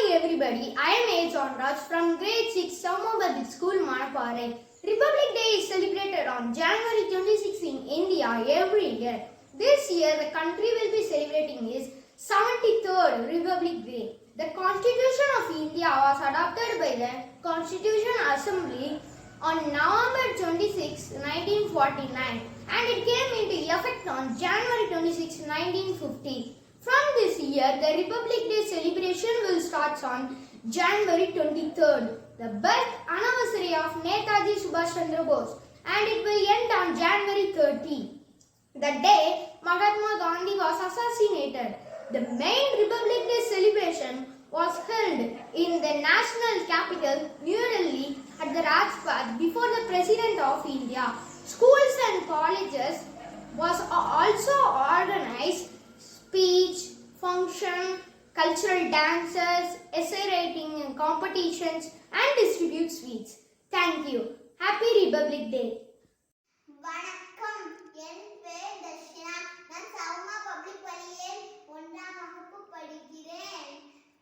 morning everybody. I am A. John Raj from grade 6 Sowma Public School, Manapare. Republic Day is celebrated on January 26 in India every year. This year the country will be celebrating its 73rd Republic Day. The Constitution of India was adopted by the Constitutional Assembly on November 26, 1949 and it came into effect on January 26, 1950. From this year, the Republic Day celebration will start on January 23rd, the birth anniversary of Netaji Subhash Chandra Bose, and it will end on January 30, the day Mahatma Gandhi was assassinated. The main Republic Day celebration was held in the national capital, New Delhi, at the Rajpath before the President of India. Schools and colleges was also organized speech, function, cultural dances, essay writing competitions and distribute sweets. Thank you. Happy Republic Day. வணக்கம். என் பெயர் தர்ஷனா. நான் சௌமா public பள்ளியில் 1ஆம் வகுப்பு படிக்கிறேன்.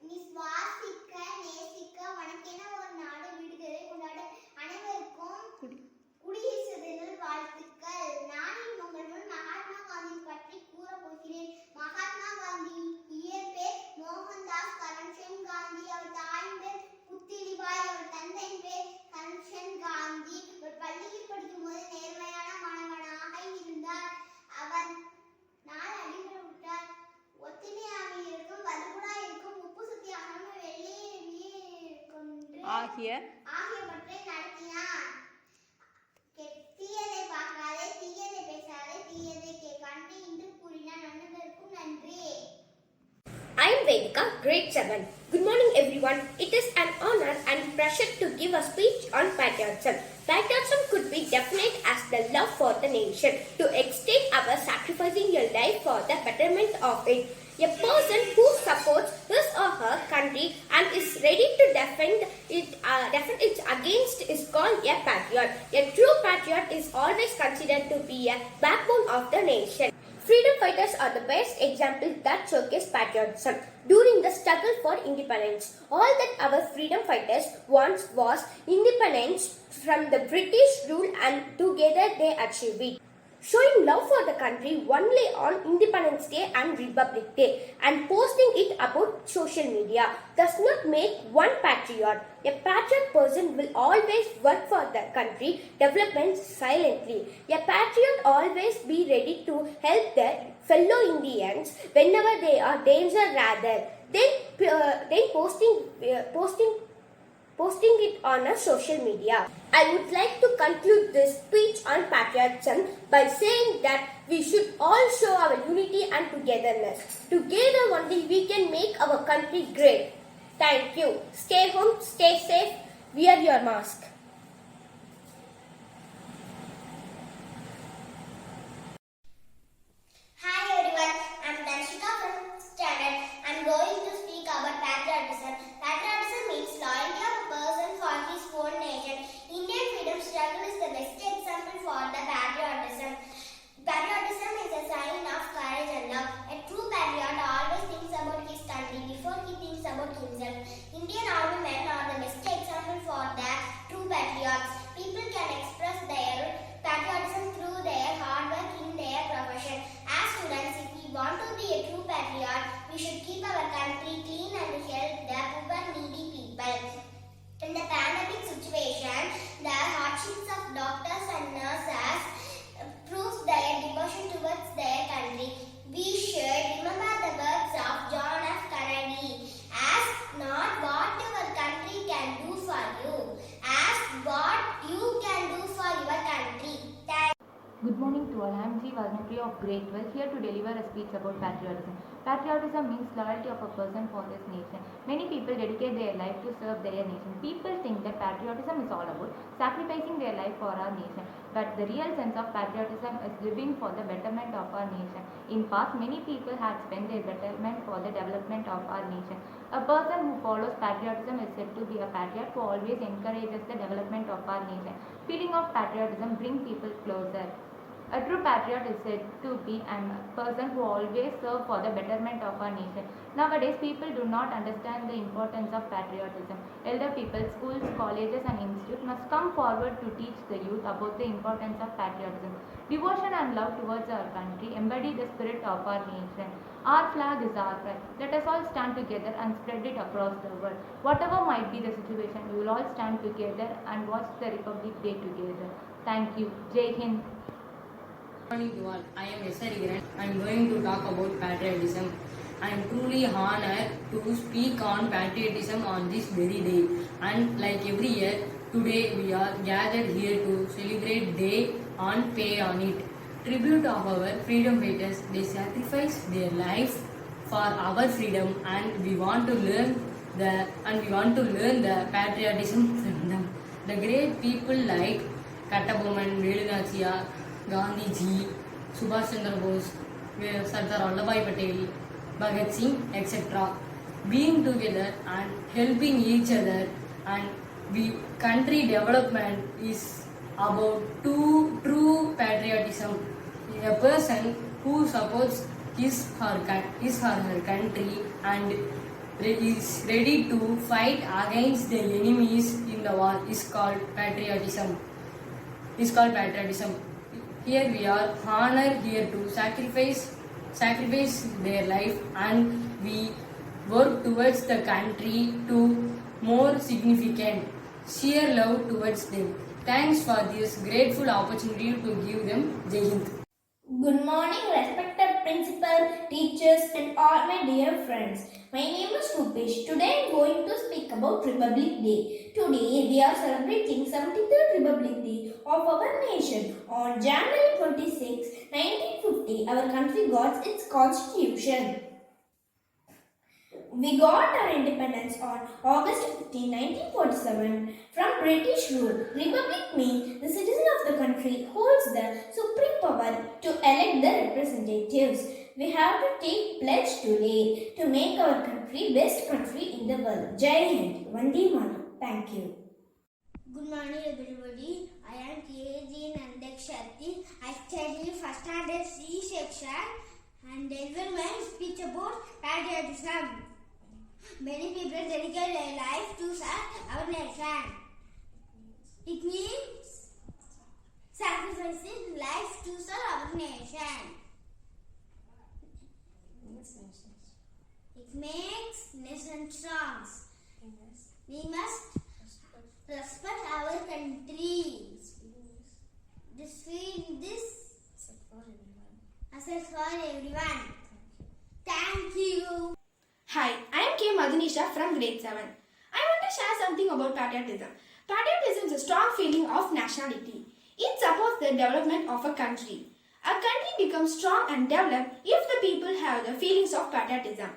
நீ சுவாசிக்க நேசிக்க உனக்கென ஒரு நாடு விடுதலை கொண்டாட அனைவருக்கும் குடியரசு தின வாழ்த்துக்கள். நான் உங்கள் முன் மகாத்மா காந்தி பற்றி கூற போகிறேன். மகாத்மா காந்தி இயற்பெயர் மோகன்தாஸ் கரம்சந்த் காந்தி. அவர் தாயின் பேர் புத்திலிபாய். அவர் தந்தையின் பேர் கரம்சந்த் காந்தி. அவர் பள்ளியில் படிக்கும் போது நேர்மையான மாணவனாக இருந்தார். அவர் 4 அடிகள் விட்டார். ஒத்துமையாக இருக்கும், வலுகுடா இருக்கும், உப்பு சக்தி அகலம், வெள்ளி கொன்று ஆகியவற்றை நடத்தினார். தீயதை பார்க்காதே, தீயதை பேசாதே, தீயதை கேட்காதே என்று கூறினார். அனைவருக்கும் நன்றி. I am Vedika, grade 7. Good morning everyone. It is an honor and pleasure to give a speech on patriotism. Patriotism could be defined as the love for the nation, to extend our sacrificing your life for the betterment of it. A person who supports his or her country and is ready to defend it against is called a patriot. A true patriot is always considered to be a backbone of the nation. Freedom fighters are the best examples that showcase patriotism. During the struggle for independence, all that our freedom fighters want was independence from the British rule and together they achieved it. Showing love for the country only on Independence Day and Republic Day and posting it about social media does not make one patriot. A patriot person will always work for the country development silently. A patriot always be ready to help their fellow Indians whenever they are danger rather than posting it on a social media. I would like to conclude this speech on patriotism by saying that we should all show our unity and togetherness. Together only we can make our country great. Thank you. Stay home, stay safe, wear your mask. Hi everyone, I'm Danshika from Standard. I'm going to speak about patriotism. Patriotism means loyalty of a person for his own nation. Indian freedom struggle is the best example for the patriotism. Patriotism is a sign of courage and love. A true patriot always thinks about his country before he thinks about himself. Indian army men are the best example for the true patriots. People can express their patriotism through their hard work in their profession. As students, if we want to be a true patriot, we should keep our country clean and help the poor needy people. In the pandemic situation, the hardships of doctors and nurses proves their devotion towards their country. We should remember the words of John F. Kennedy. Ask not what your country can do for you. Ask what you can do for your country. Good morning to all. I am G. Varnapri of grade 12 here to deliver a speech about patriotism. Patriotism means loyalty of a person for his nation. Many people dedicate their life to serve their nation. People think that patriotism is all about sacrificing their life for our nation. But the real sense of patriotism is living for the betterment of our nation. In past, many people had spent their betterment for the development of our nation. A person who follows patriotism is said to be a patriot who always encourages the development of our nation. Feeling of patriotism brings people closer. A true patriot is said to be a person who always serves for the betterment of our nation. Nowadays, people do not understand the importance of patriotism. Elder people, schools, colleges, and institutes must come forward to teach the youth about the importance of patriotism. Devotion and love towards our country embody the spirit of our nation. Our flag is our pride. Let us all stand together and spread it across the world. Whatever might be the situation, we will all stand together and watch the Republic Day together. Thank you. Jai Hind. Good morning to all. I am S. Arigaran. I am going to talk about patriotism. I am truly honored to speak on patriotism on this very day. And like every year, today we are gathered here to celebrate day and pay on it. Tribute of our freedom fighters. They sacrificed their life for our freedom, and we want to learn the patriotism from them. The great people like Kattaboman, Velunachia, Gandhiji, Subhash Chandra Bose, Sardar Vallabhbhai Patel, Bhagat Singh, etc. Being together and helping each other, and country development is about true patriotism. A person who supports his or her country and is ready to fight against the enemies in the war is called patriotism. Here we are honored here to sacrifice their life, and we work towards the country to more significant. Sheer love towards them. Thanks for this grateful opportunity to give them Jai Hind. Good morning, respected principal, teachers, and all my dear friends. My name is Rupesh. Today I am going to speak about Republic Day. Today we are celebrating 73rd Republic Day of our nation. On January 26, 1950, our country got its constitution. We got our independence on August 15, 1947 from British rule. Republic means the citizen of the country holds the supreme power to elect the representatives. We have to take pledge today to make our country best country in the world. Jai Hind, Vande Mataram. Thank you. Good morning everybody. I am K.G. Nandakshati. I study first standard C section and deliver my speech about patriotism. Many people dedicate their life to serve our nation. It means sacrificing life to serve our nation. It makes nation strong. We must respect our country. This asset for everyone. Thank you. Hi, I am K. Madhunisha from grade 7. I want to share something about patriotism. Patriotism is a strong feeling of nationality. It supports the development of a country. A country becomes strong and developed if the people have the feelings of patriotism.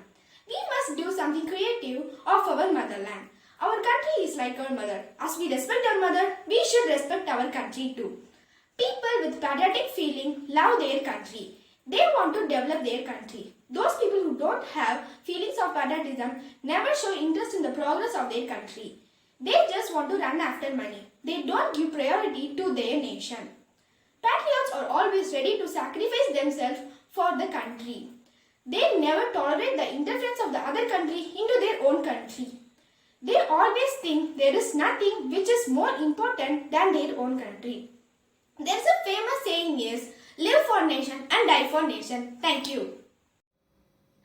We must do something creative of our motherland. Our country is like our mother. As we respect our mother, we should respect our country too. People with patriotic feeling love their country. They want to develop their country. Those people who don't have feelings of patriotism never show interest in the progress of their country. They just want to run after money. They don't give priority to their nation. Patriots are always ready to sacrifice themselves for the country. They never tolerate the interference of the other country into their own country. They always think there is nothing which is more important than their own country. There's a famous saying is, live for nation and die for nation. Thank you.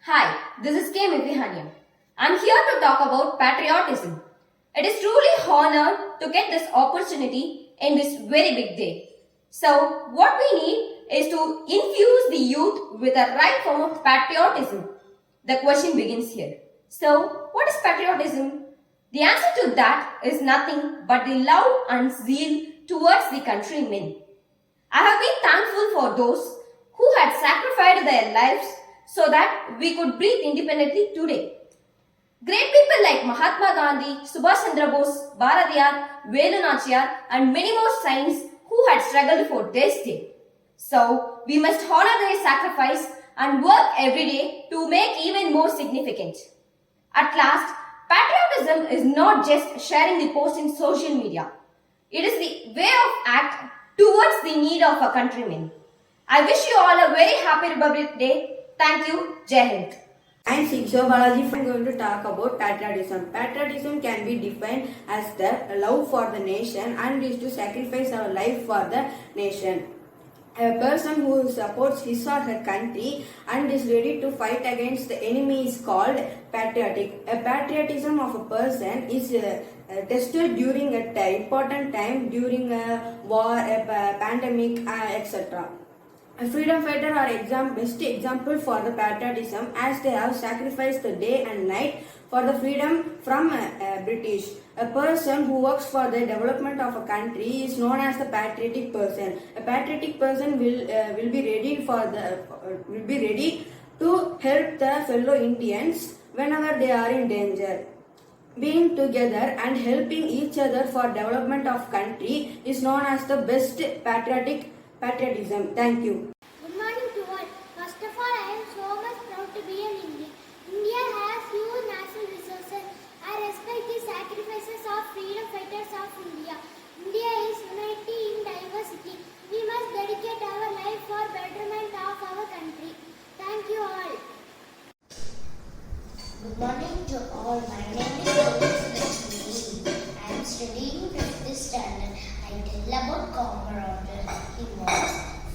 Hi, this is K. Mithihaniam. I'm here to talk about patriotism. It is truly honor to get this opportunity in this very big day. So, what we need is to infuse the youth with a right form of patriotism. The question begins here. So, what is patriotism? The answer to that is nothing but the love and zeal towards the countrymen. I have been thankful for those who had sacrificed their lives so that we could breathe independently today. Great people like Mahatma Gandhi, Subhash Chandra Bose, Bharatiyar, Velu Nachiyar and many more saints who had struggled for this day. So, we must honor their sacrifice and work every day to make even more significant. At last, patriotism is not just sharing the post in social media. It is the way of act towards the need of a countryman. I wish you all a very happy Republic Day. Thank you. Jai Hind. I'm Shiksha Balaji. I'm going to talk about patriotism. Patriotism can be defined as the love for the nation and is to sacrifice our life for the nation. A person who supports his or her country and is ready to fight against the enemy is called patriotic. A patriotism of a person is tested during an important time, during a war, a pandemic, etc. A freedom fighter are best example for the patriotism as they have sacrificed the day and night for the freedom from British. A person who works for the development of a country is known as the patriotic person. A patriotic person will be ready to help the fellow Indians whenever they are in danger. Being together and helping each other for development of country is known as the best patriotism. Thank you. Good morning to all. First of all, I am so much proud to be an Indian. India has huge natural resources. I respect the sacrifices of freedom fighters of India. India is unity in diversity. We must dedicate our life for betterment of our country. Thank you all. Good morning to all. My name is Lakshmi. I am studying 5th standard. I tell about Comrade. He was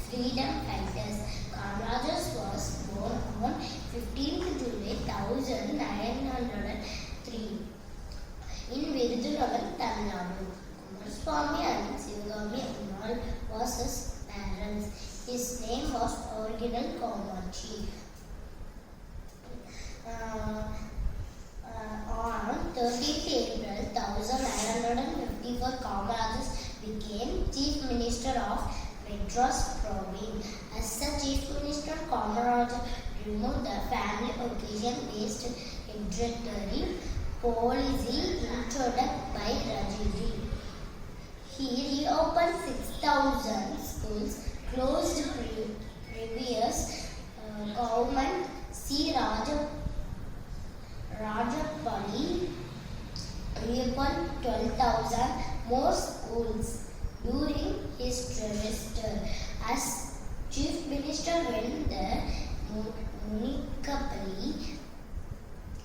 freedom fighters. Comrade was born on 15th July 1903 in Virudhunagar, Tamil Nadu. Kumaraswamy and Sivagami Ammal was his parents. His name was original Komachi. On 13th April 1954, Comrades became Chief Minister of Madras Province. As the Chief Minister, Comrades removed the family occasion-based hereditary policy introduced by Rajiji. He reopened 6,000 schools, closed previous government Rajapali reopened 12,000 more schools during his trimester as Chief Minister when the municipality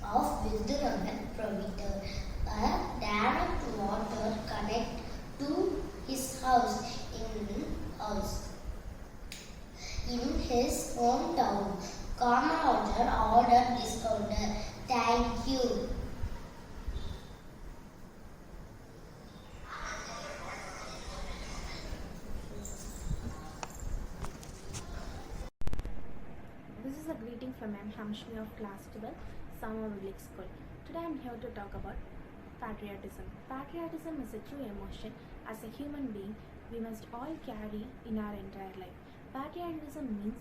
of Virudhunagar provided a direct water connect to his house in his hometown. Comrade ordered discounter. Thank you. This is a greeting from M. Hamshmi of class 12, Sowma Public School. Today I am here to talk about patriotism. Patriotism is a true emotion. As a human being, we must all carry in our entire life. Patriotism means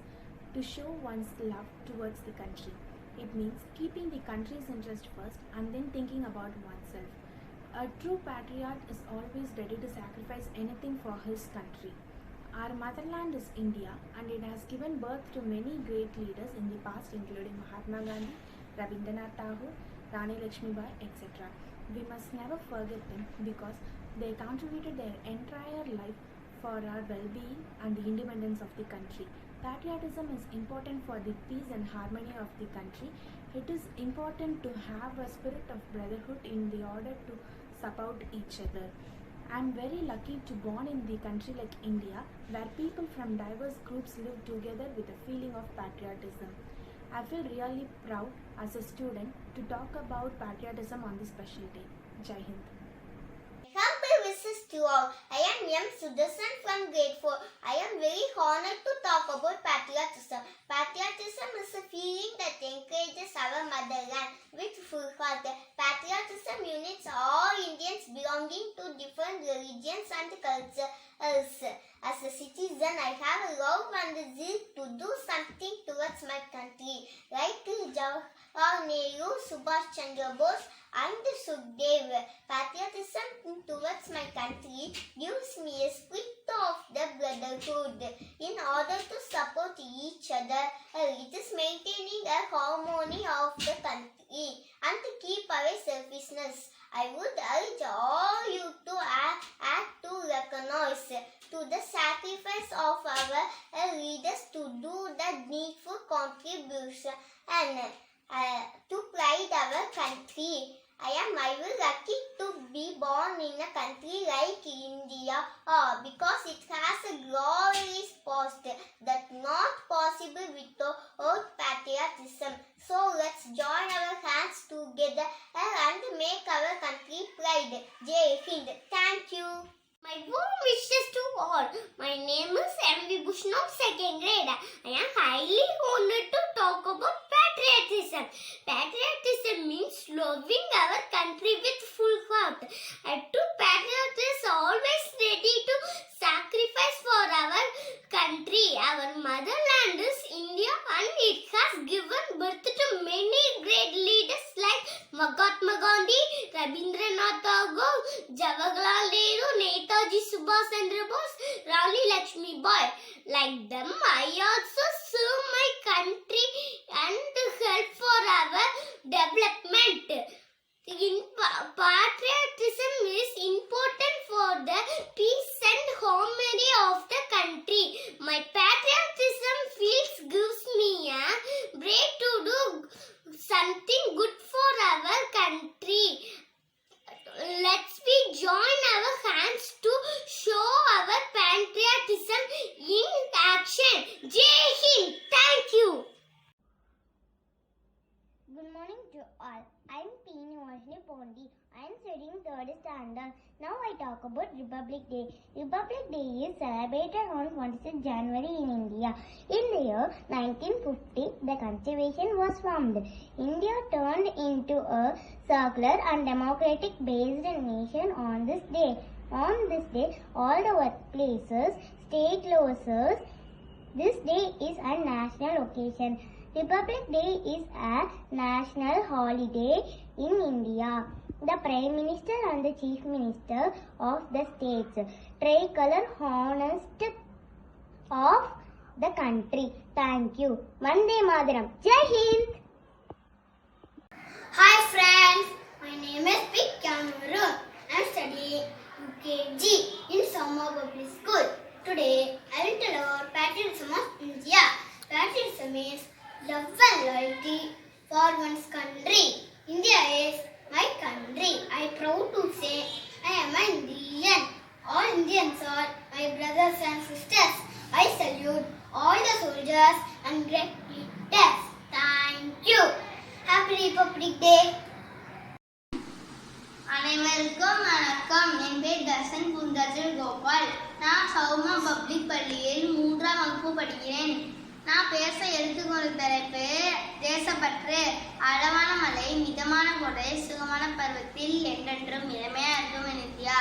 to show one's love towards the country. It means keeping the country's interest first and then thinking about oneself. A true patriot is always ready to sacrifice anything for his country. Our motherland is India and it has given birth to many great leaders in the past including Mahatma Gandhi, Rabindranath Tagore, Rani Lakshmibai, etc. We must never forget them because they contributed their entire life for our well-being and the independence of the country. Patriotism is important for the peace and harmony of the country. It is important to have a spirit of brotherhood in the order to support each other. I am very lucky to born in the country like India, where people from diverse groups live together with a feeling of patriotism. I feel really proud as a student to talk about patriotism on this special day. Jai Hind. Humble wishes to all. I am M. Sudarshan from grade 4. I am very honored to talk about patriotism. Patriotism is a feeling that encourages our motherland with full heart. Patriotism unites all Indians belonging to different religions and cultures. As a citizen, I have a love and a zeal to do something towards my country. Like Jawaharlal Nehru, Subhash Chandra Bose, and Sukhdev. Patriotism towards my country gives me a spirit of the brotherhood. In order to support each other, it is maintaining a harmony of the country and to keep away selfishness. I would urge all you to act to recognize to the sacrifice of our leaders to do the needful contribution and to pride our country. I am very lucky to be born in a country like India because it has a glorious past that's not possible without patriotism. So let's join our hands together and make our country pride. Jai Hind. Thank you. My warm wishes to all. My name is M.V. Bushnell, 2nd grade. I am highly honored to talk about patriotism. Patriotism means loving our country with full heart. A true patriot is always ready to sacrifice for our country. Our motherland is India and it has given birth to many great leaders like Mahatma Gandhi, Rabindranath Tagore, Jawaharlal Nehru, Netaji Subhash Chandra Bose, Rani Lakshmi Bai. Like them, I also serve my country and help for our development. Patriotism is important for the peace and harmony of the country. My patriotism gives me a break to do something good for our country. Let's join our hands to show our patriotism in action. Jai Hind. Thank you. Good morning to all. I am P. Nivashini Pondi. I am studying 3rd standard. Now I talk about Republic Day. Republic Day is celebrated on 26th January in India. In the year 1950, the Constitution was formed. India turned into a secular and democratic-based nation on this day. On this day, all the workplaces, state closes. This day is a national occasion. Republic Day is a national holiday in India. The Prime Minister and the Chief Minister of the states tricolor honest of the country. Thank you. Vande Mataram. Jai Hind. Hi friends, my name is P. Cameron. I am studying UKG in Sowma Public School. Today I will tell about patriotism of India. Patriotism means love and loyalty for one's country. India is my country. I am proud to say I am an Indian. All Indians are my brothers and sisters. I salute all the soldiers and great leaders. Thank you. Happy Republic Day. அனைவருக்கும் வணக்கம். என் பேர் தர்சன் குந்தர்ஜல் கோபால். நான் சௌமா public பள்ளியில் 3ஆம் வகுப்பு படிக்கிறேன். நான் பேச எடுத்துக்கொண்ட தலைப்பு தேசப்பற்று. அளவான மழை, மிதமான கொடை, சுகமான பருவத்தில் என்றென்றும் இளமையா இருக்கும் இந்தியா.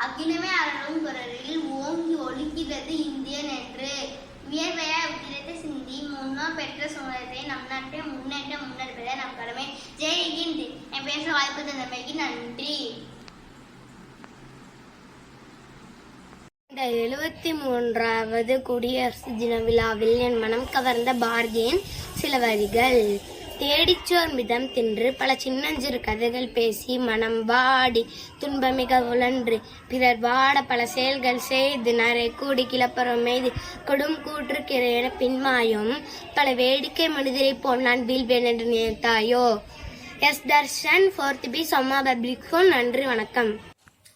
அகிலமே அறனும் குரலில் ஓங்கி ஒலிக்கிறது இந்தியன் என்று. வியர்வையா உதிரத்தை சிந்தி முன்னோர் பெற்ற சுதந்திரத்தை நம் நாட்டை முன்னெடுப்பதே நம் கடமை. ஜெய் ஹிந்த். என் பேச வாய்ப்பு தந்தமைக்கு நன்றி. இந்த 73வது குடியரசு தின விழாவில் என் மனம் கவர்ந்த பாரதியின் சில வரிகள். தேடிச்சோர் மிதம் தின்று பல சின்னஞ்சிறு கதைகள் பேசி மனம் வாடி துன்பமிக உழன்று பிறர் வாட பல செயல்கள் செய்து நரை கூடி கிளப்பறம் மீது கொடும் கூற்றுக்கிறையிட பின்மாயும் பல வேடிக்கை மனிதரை போல் நான் வீழ்வேன் என்று நினைத்தாயோ. S Darshan, 4th B, Sowma public school. நன்றி, வணக்கம்.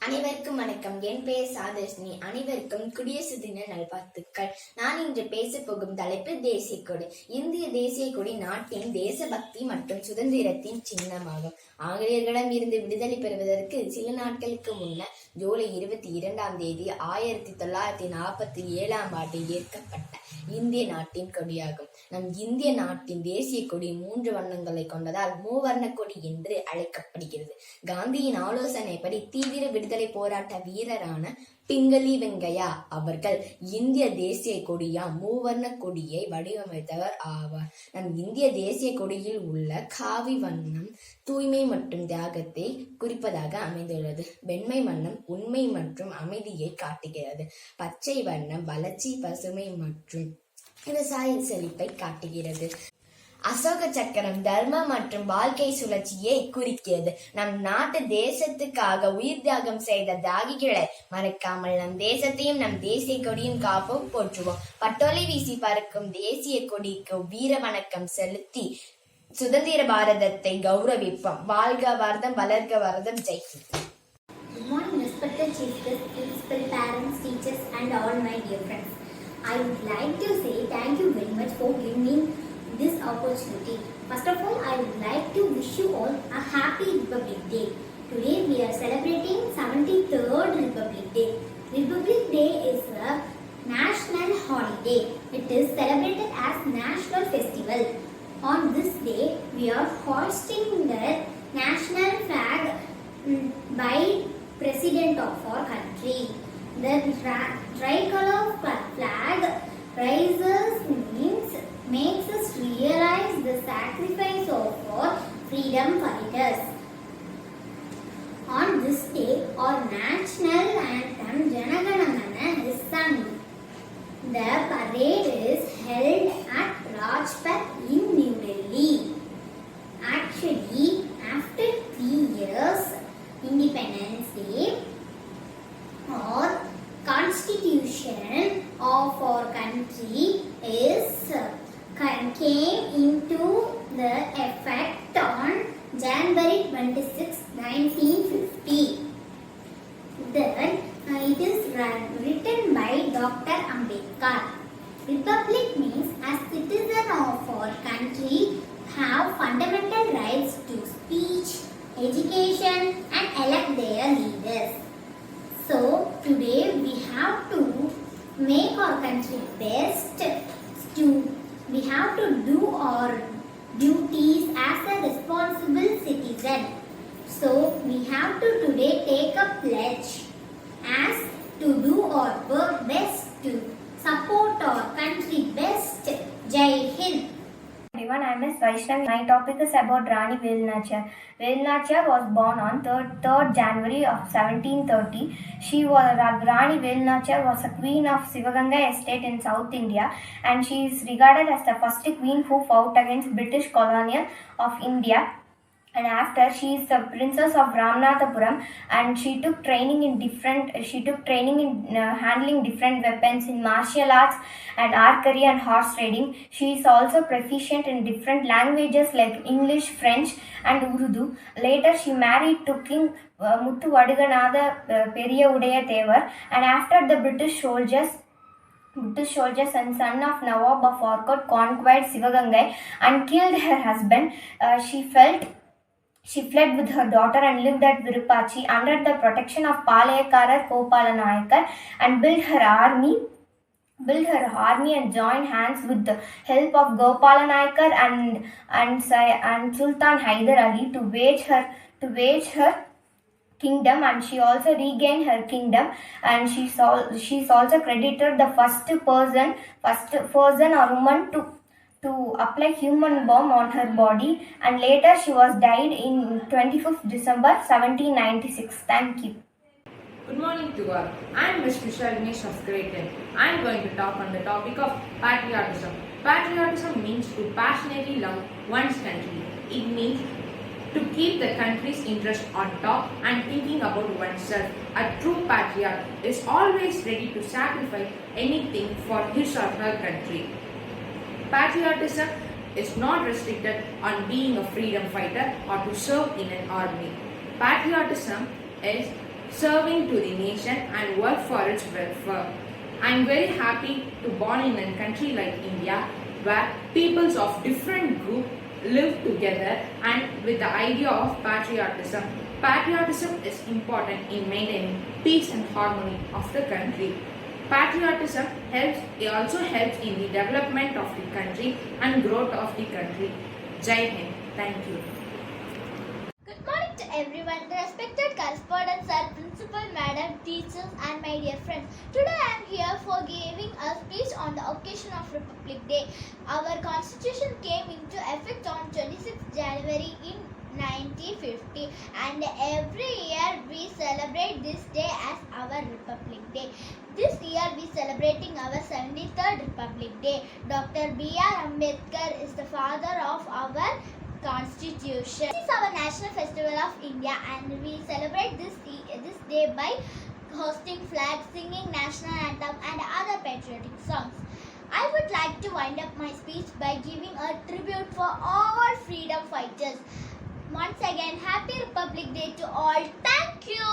அனைவருக்கும் வணக்கம். என் பெயர் சாதர்ஷினி. அனைவருக்கும் குடியரசு தின நல்வாழ்த்துக்கள். நான் இன்று பேச போகும் தலைப்பு தேசிய கொடி. இந்திய தேசிய கொடி நாட்டின் தேசபக்தி மற்றும் சுதந்திரத்தின் சின்னமாகும். ஆங்கிலேயர்களிடம் இருந்து விடுதலை பெறுவதற்கு சில நாட்களுக்கு முன்னர் ஜூலை 22ஆம் தேதி 1947ஆம் ஆண்டில் ஏற்கப்பட்ட இந்திய நாட்டின் கொடியாகும். நம் இந்திய நாட்டின் தேசிய கொடி 3 வண்ணங்களை கொண்டதால் மூவர்ண கொடி என்று அழைக்கப்படுகிறது. காந்தியின் ஆலோசனைப்படி தீவிர விடுதலை போராட்ட வீரரான பிங்களி வெங்கையா அவர்கள் இந்திய தேசிய கொடியா மூவர்ண கொடியை வடிவமைத்தவர் ஆவார். நம் இந்திய தேசிய கொடியில் உள்ள காவி வண்ணம் தூய்மை மற்றும் தியாகத்தை குறிப்பதாக அமைந்துள்ளது. வெண்மை வண்ணம் உண்மை மற்றும் அமைதியை காட்டுகிறது. பச்சை வண்ணம் வளர்ச்சி, பசுமை மற்றும் விவசாய செழிப்பை காட்டுகிறது. அசோக சக்கரம் தர்மம் மற்றும் வாழ்க்கை சுழற்சியை குறிக்கிறது. நம் நாட்டு தேசத்துக்காக உயிர் தியாகம் செய்த தியாகிகளை மறக்காமல் நம் தேசத்தையும் நம் தேசிய கொடியும் காப்போம், போற்றுவோம். பட்டோலை வீசி பறக்கும் தேசிய கொடிக்கு வீர வணக்கம் செலுத்தி சுதந்திர பாரதத்தை கௌரவிப்போம். வாழ்க பாரதம், வளர்க பாரதம், Jai Hind. Good morning, respected chief guest, principal, parents, teachers, and all my dear friends. I would like to say thank you very much for giving me this opportunity. First of all, I would like to wish you all a happy Republic Day. Today we are celebrating 73rd Republic Day. Republic Day is a national holiday. It is celebrated as national festival. On this day, we are hoisting the national flag by President of our country. The tricolor flag rises makes us realize the sacrifice of our freedom fighters. On this day, our national anthem Jana Gana Mana is sung. The parade is held at Rajpath in New Delhi. Actually, after 3 years, Independence Day, or Constitution of our country came into the effect on January 26, 1950. Then it is written by Dr. Ambedkar. Republic means as citizen of our country have fundamental rights to speech, education, and elect their leaders. So today we have to make our country best. We have to do our duties as a responsible citizen. So we have to today take a pledge as to do our work best to support our country best. Jai Hind. Everyone, I am Ms. Vaishnavi. My topic is about Rani Velnachar. Velnachar was born on 3rd January of 1730. Rani Velnachar was a queen of Sivaganga estate in South India, and she is regarded as the first queen who fought against British colonial of India. And after, she is the princess of Ramanathapuram, and she took training in handling different weapons in martial arts and archery and horse riding. She is also proficient in different languages like English, French, and Urdu. Later, she married to King Muthu Vaduganatha Periya Udaya Thevar, and after the British soldiers and son of Nawab of Orkot conquered Sivagangai and killed her husband, she fled with her daughter and lived at Virupachi under the protection of Palayakarar Kopala Nayakar and built her army and joined hands with the help of Gopala Nayakar and Sultan Hyder Ali to wage her kingdom, and she also regained her kingdom, and she's also credited the first person or woman to apply human bomb on her body, and later she was died in 25th December 1796. Thank you. Good morning to all. I am Ms. Vishalinesh of grade 10. I am going to talk on the topic of patriotism. Patriotism means to passionately love one's country. It means to keep the country's interest on top and thinking about oneself. A true patriot is always ready to sacrifice anything for his or her country. Patriotism is not restricted on being a freedom fighter or to serve in an army. Patriotism is serving to the nation and work for its welfare. I am very happy to born in a country like India, where peoples of different groups live together and with the idea of patriotism. Patriotism is important in maintaining peace and harmony of the country. Patriotism also helps in the development of the country and growth of the country. Jai Hind. Thank you. Good morning to everyone, respected correspondents and principal, madam, teachers, and my dear friends. Today I am here for giving a speech on the occasion of Republic Day. Our constitution came into effect on 26th January in 1950, and every year we celebrate this day as our Republic Day. This year we celebrating our 73rd Republic Day. Dr. B.R. Ambedkar is the father of our Constitution. This is our national festival of India, and we celebrate this day by hosting flags, singing national anthem and other patriotic songs. I would like to wind up my speech by giving a tribute for all freedom fighters. Once again, Happy Republic Day to all. Thank you.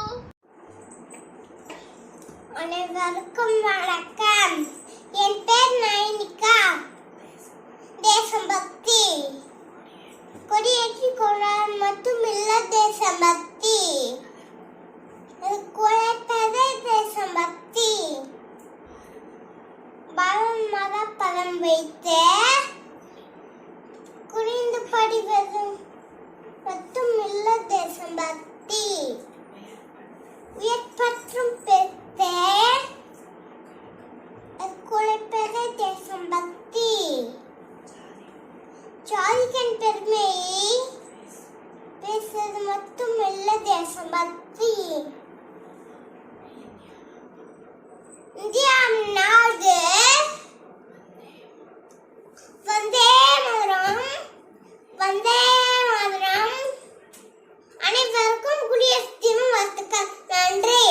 அனைவருக்கும் வணக்கம். என் பேர் நயனிகா. தேசபக்தி கொடியேற்றி கொண்டால் மட்டுமில்ல தேசபக்தி, குறைப்பதே தேசபக்தி. பலம் மத பலம் வைத்து குனிந்து படிவது மட்டுமில்ல தேசபக்தி, உயர்பற்றும் பெற்றே குறைப்பதே தேசபக்தி. ஜாதியின் பெருமையை பேசுவது மட்டுமில்ல தேசபக்தி. இந்தியா நாடு வந்தே மாதரம், வந்தே மாதரம். அனைவருக்கும் குடியரசு தின வாழ்த்துக்கள். நன்றி.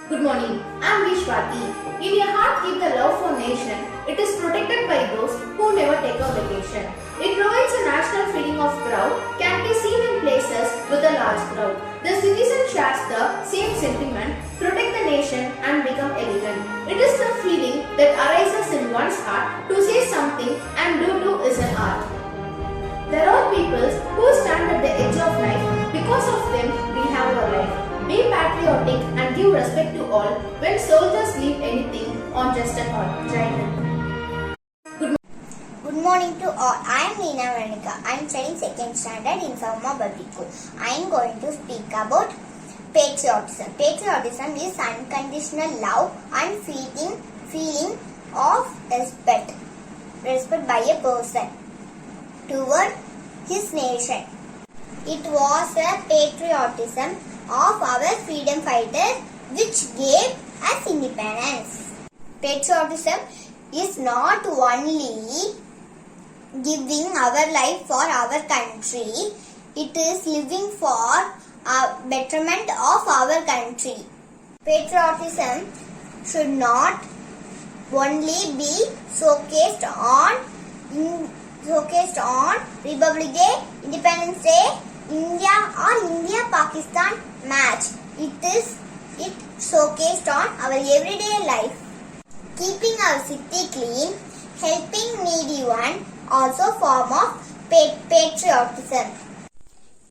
Good morning, I am Vishwati. If your heart keeps the love for nation, it is protected by those who never take a vacation. It provides a national feeling of proud, can be seen in places with a large crowd. The citizen shares the same sentiment, protect the nation and become elegant. It is the feeling that arises in one's heart to say something and do is an art. There are people who stand at the edge of life. Because of them, we have a life. Be patriotic and give respect to all when soldiers leave anything on just a call. Jai Hind. Good morning to all. I am Neena Veronica. I am studying 2nd standard in Sowma Public School. I am going to speak about patriotism. Patriotism is unconditional love and feeling of respect by a person toward his nation. It was a patriotism of our freedom fighters which gave us independence. Patriotism is not only giving our life for our country, it is living for a betterment of our country. Patriotism should not only be showcased on Republic Day, Independence Day, India or India-Pakistan match. It showcased on our everyday life. Keeping our city clean, helping needy one, also form of patriotism.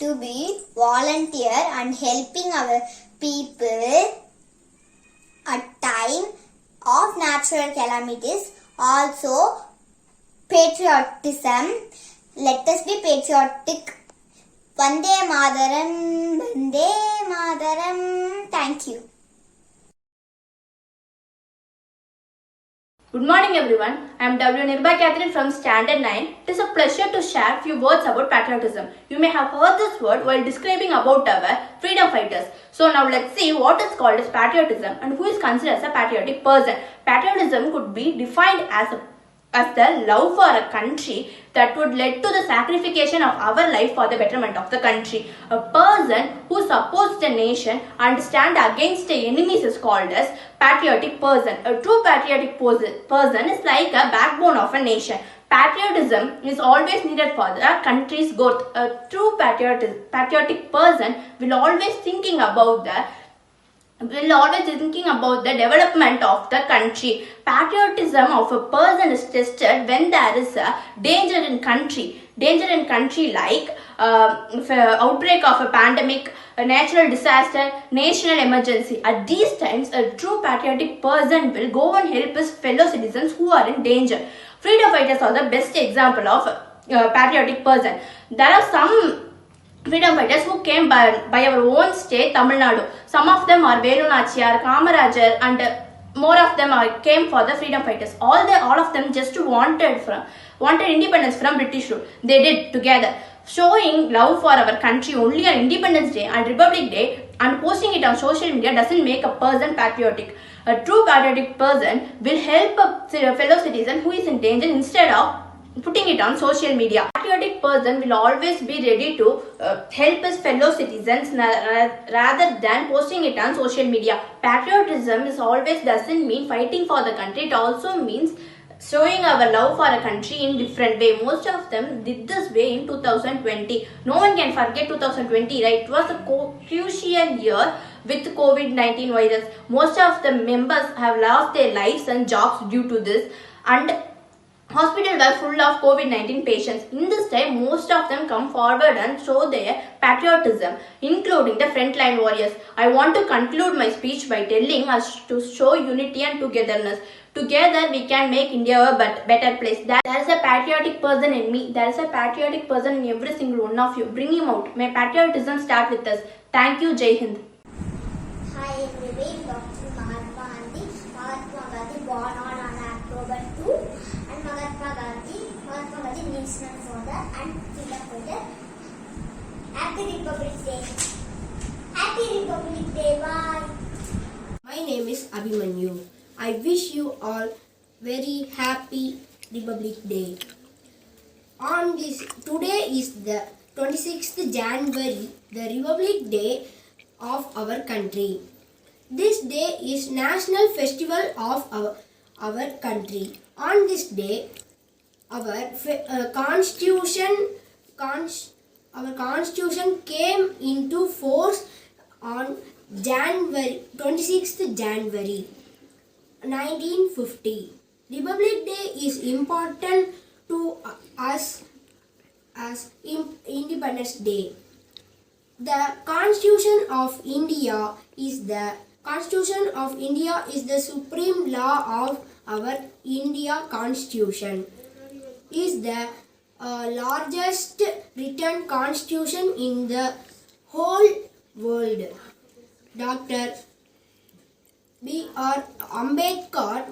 To be volunteer and helping our people at time of natural calamities, also patriotism. Let us be patriotic. Vande Mataram, Vande Mataram. Thank you. Good morning everyone. I am W. Nirba Catherine from Standard 9. It is a pleasure to share few words about patriotism. You may have heard this word while describing about our freedom fighters. So now let's see what is called as patriotism and who is considered as a patriotic person. Patriotism could be defined as the love for a country that would lead to the sacrification of our life for the betterment of the country. A person who supports the nation and stand against the enemies is called as patriotic person. A true patriotic person is like a backbone of a nation. Patriotism is always needed for the country's growth. A true patriotic person will always thinking about the development of the country. Patriotism of a person is tested when there is a danger in country like outbreak of a pandemic, a natural disaster, national emergency. At these times, a true patriotic person will go and help his fellow citizens who are in danger. Freedom fighters are the best example of patriotic person. There are some freedom fighters who came by our own state, Tamil Nadu. Some of them are Velu Nachiyar, Kamarajar, and more of them came for the freedom fighters. All of them just wanted independence from British rule. They did together. Showing love for our country only on Independence Day and Republic Day and posting it on social media doesn't make a person patriotic. A true patriotic person will help a fellow citizen who is in danger instead of putting it on social media. A patriotic person will always be ready to help his fellow citizens rather than posting it on social media. Patriotism is always doesn't mean fighting for the country. It also means showing our love for a country in different way. Most of them did this way in 2020. No one can forget 2020, right? It was a crucial year with COVID-19 virus. Most of the members have lost their lives and jobs due to this, and hospitals were full of COVID-19 patients. In this time, most of them come forward and show their patriotism, including the frontline warriors. I want to conclude my speech by telling us to show unity and togetherness. Together, we can make India a better place. There is a patriotic person in me. There is a patriotic person in every single one of you. Bring him out. May patriotism start with us. Thank you. Jai Hind. Hi everyone, Dr. Mahatma Gandhi. Mahatma Gandhi born on October 2, and Mahatma Gandhi means my father and freedom fighter. Happy Republic Day. Happy Republic Day. Bye. My name is Abhimanyu. I wish you all very happy Republic Day. Today is the 26th January, the Republic Day of our country. This day is national festival of our country. On this day, our constitution came into force on 26th January 1950. Republic Day is important to us as Independence Day. The Constitution of India is the supreme law of our India Constitution. Is the largest written constitution in the whole world. Dr. B.R. Ambedkar,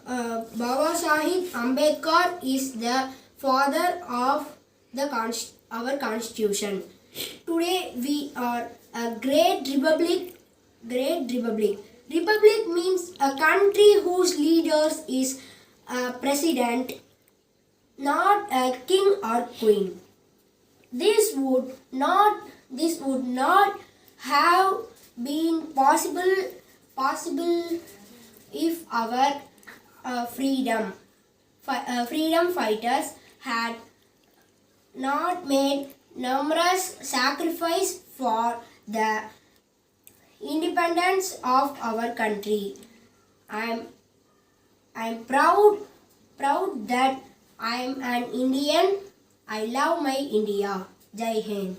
Baba Sahib Ambedkar is the father of our constitution. Today we are a great republic. Republic means a country whose leaders is a president, not a king or queen. This would not have been possible if our freedom fighters had not made numerous sacrifices for the independence of our country. I'm proud that I'm an Indian. I love my India. Jai Hind.